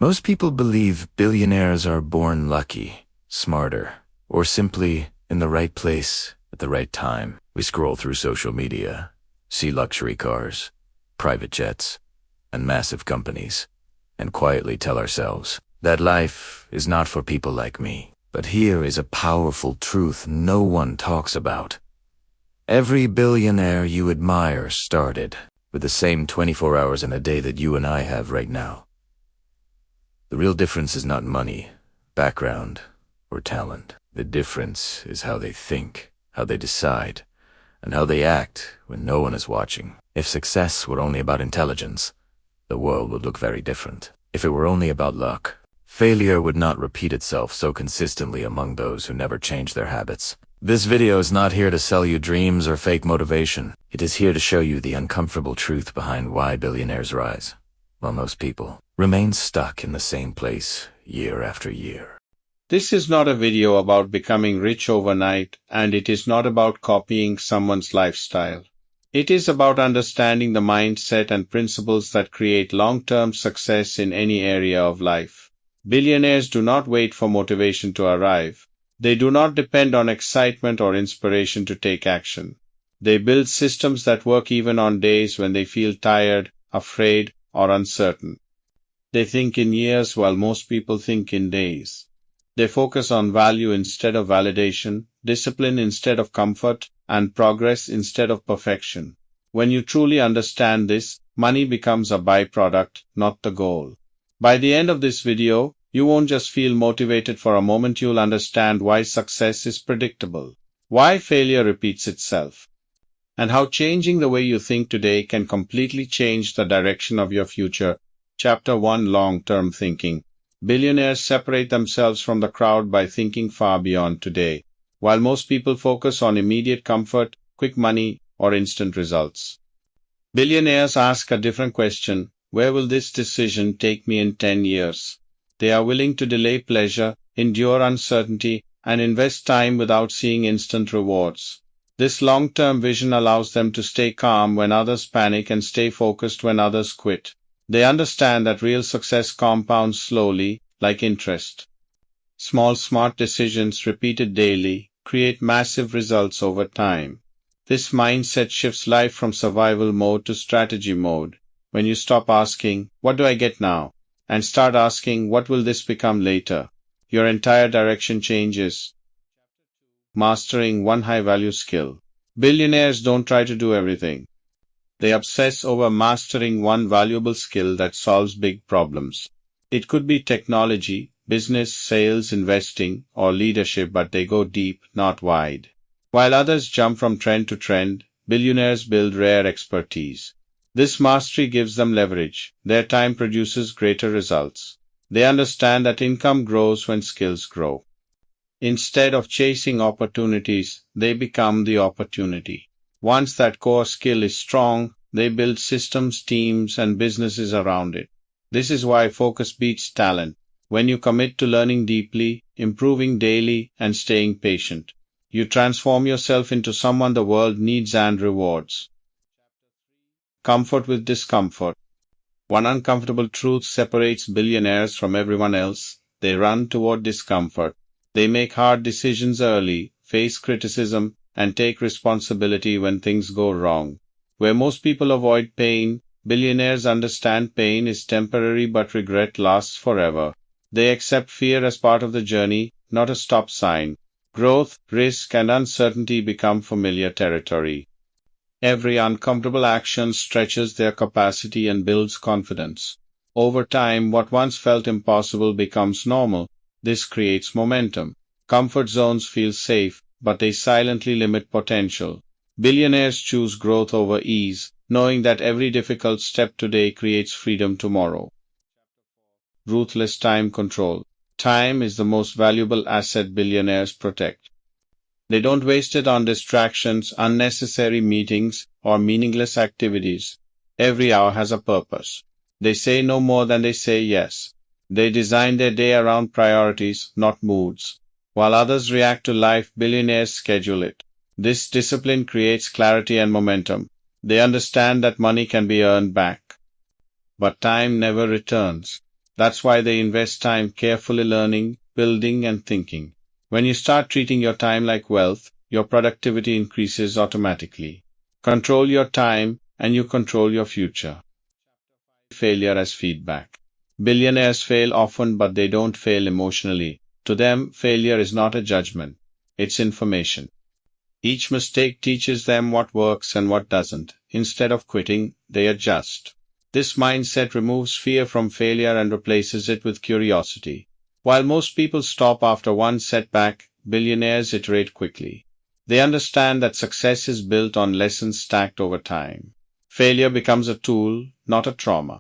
Most people believe billionaires are born lucky, smarter, or simply in the right place at the right time. We scroll through social media, see luxury cars, private jets, and massive companies, and quietly tell ourselves that life is not for people like me. But here is a powerful truth no one talks about. Every billionaire you admire started with the same 24 hours in a day that you and I have right now. The real difference is not money, background, or talent. The difference is how they think, how they decide, and how they act when no one is watching. If success were only about intelligence, the world would look very different. If it were only about luck, failure would not repeat itself so consistently among those who never change their habits. This video is not here to sell you dreams or fake motivation. It is here to show you the uncomfortable truth behind why billionaires rise, while most people remain stuck in the same place year after year. This is not a video about becoming rich overnight, and it is not about copying someone's lifestyle. It is about understanding the mindset and principles that create long-term success in any area of life. Billionaires do not wait for motivation to arrive. They do not depend on excitement or inspiration to take action. They build systems that work even on days when they feel tired, afraid, or uncertain. They think in years while most people think in days. They focus on value instead of validation, discipline instead of comfort, and progress instead of perfection. When you truly understand this, money becomes a byproduct, not the goal. By the end of this video, you won't just feel motivated for a moment, you'll understand why success is predictable, why failure repeats itself, and how changing the way you think today can completely change the direction of your future. Chapter 1: Long-Term Thinking. Billionaires separate themselves from the crowd by thinking far beyond today. While most people focus on immediate comfort, quick money, or instant results, billionaires ask a different question: where will this decision take me in 10 years? They are willing to delay pleasure, endure uncertainty, and invest time without seeing instant rewards. This long-term vision allows them to stay calm when others panic and stay focused when others quit. They understand that real success compounds slowly, like interest. Small, smart decisions repeated daily create massive results over time. This mindset shifts life from survival mode to strategy mode. When you stop asking, "What do I get now?" and start asking, "What will this become later?" your entire direction changes. Mastering one high-value skill. Billionaires don't try to do everything. They obsess over mastering one valuable skill that solves big problems. It could be technology, business, sales, investing, or leadership, but they go deep, not wide. While others jump from trend to trend, billionaires build rare expertise. This mastery gives them leverage. Their time produces greater results. They understand that income grows when skills grow. Instead of chasing opportunities, they become the opportunity. Once that core skill is strong, they build systems, teams, and businesses around it. This is why focus beats talent. When you commit to learning deeply, improving daily, and staying patient, you transform yourself into someone the world needs and rewards. Comfort with discomfort. One uncomfortable truth separates billionaires from everyone else: they run toward discomfort. They make hard decisions early, face criticism, and take responsibility when things go wrong. Where most people avoid pain, billionaires understand pain is temporary but regret lasts forever. They accept fear as part of the journey, not a stop sign. Growth, risk, and uncertainty become familiar territory. Every uncomfortable action stretches their capacity and builds confidence. Over time, what once felt impossible becomes normal. This creates momentum. Comfort zones feel safe, but they silently limit potential. Billionaires choose growth over ease, knowing that every difficult step today creates freedom tomorrow. Ruthless time control. Time is the most valuable asset billionaires protect. They don't waste it on distractions, unnecessary meetings, or meaningless activities. Every hour has a purpose. They say no more than they say yes. They design their day around priorities, not moods. While others react to life, billionaires schedule it. This discipline creates clarity and momentum. They understand that money can be earned back, but time never returns. That's why they invest time carefully learning, building, and thinking. When you start treating your time like wealth, your productivity increases automatically. Control your time, and you control your future. Failure as feedback. Billionaires fail often, but they don't fail emotionally. To them, failure is not a judgment, it's information. Each mistake teaches them what works and what doesn't. Instead of quitting, they adjust. This mindset removes fear from failure and replaces it with curiosity. While most people stop after one setback, billionaires iterate quickly. They understand that success is built on lessons stacked over time. Failure becomes a tool, not a trauma.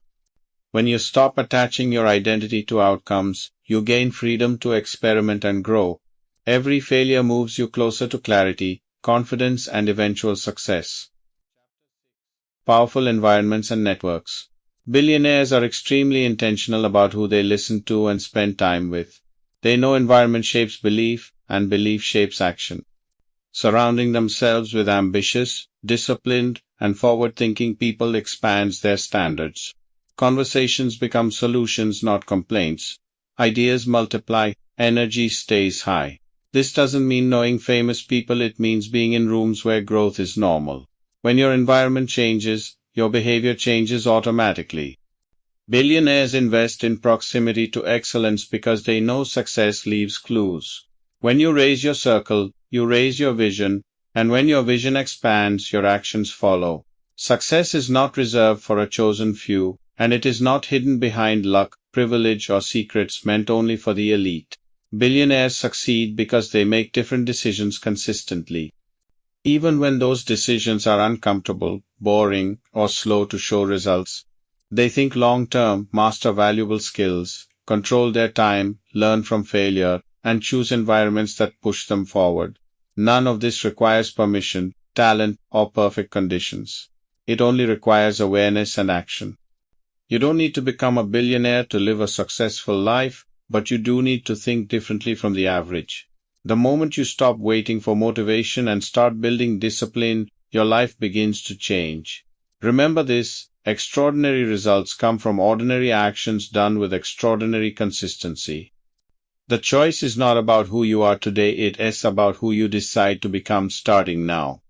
When you stop attaching your identity to outcomes, you gain freedom to experiment and grow. Every failure moves you closer to clarity, confidence, and eventual success. Powerful environments and networks. Billionaires are extremely intentional about who they listen to and spend time with. They know environment shapes belief, and belief shapes action. Surrounding themselves with ambitious, disciplined, and forward-thinking people expands their standards. Conversations become solutions, not complaints. Ideas multiply, energy stays high. This doesn't mean knowing famous people, it means being in rooms where growth is normal. When your environment changes, your behavior changes automatically. Billionaires invest in proximity to excellence because they know success leaves clues. When you raise your circle, you raise your vision, and when your vision expands, your actions follow. Success is not reserved for a chosen few, and it is not hidden behind luck, privilege, or secrets meant only for the elite. Billionaires succeed because they make different decisions consistently. Even when those decisions are uncomfortable, boring, or slow to show results, they think long-term, master valuable skills, control their time, learn from failure, and choose environments that push them forward. None of this requires permission, talent, or perfect conditions. It only requires awareness and action. You don't need to become a billionaire to live a successful life, but you do need to think differently from the average. The moment you stop waiting for motivation and start building discipline, your life begins to change. Remember this, extraordinary results come from ordinary actions done with extraordinary consistency. The choice is not about who you are today, it is about who you decide to become starting now.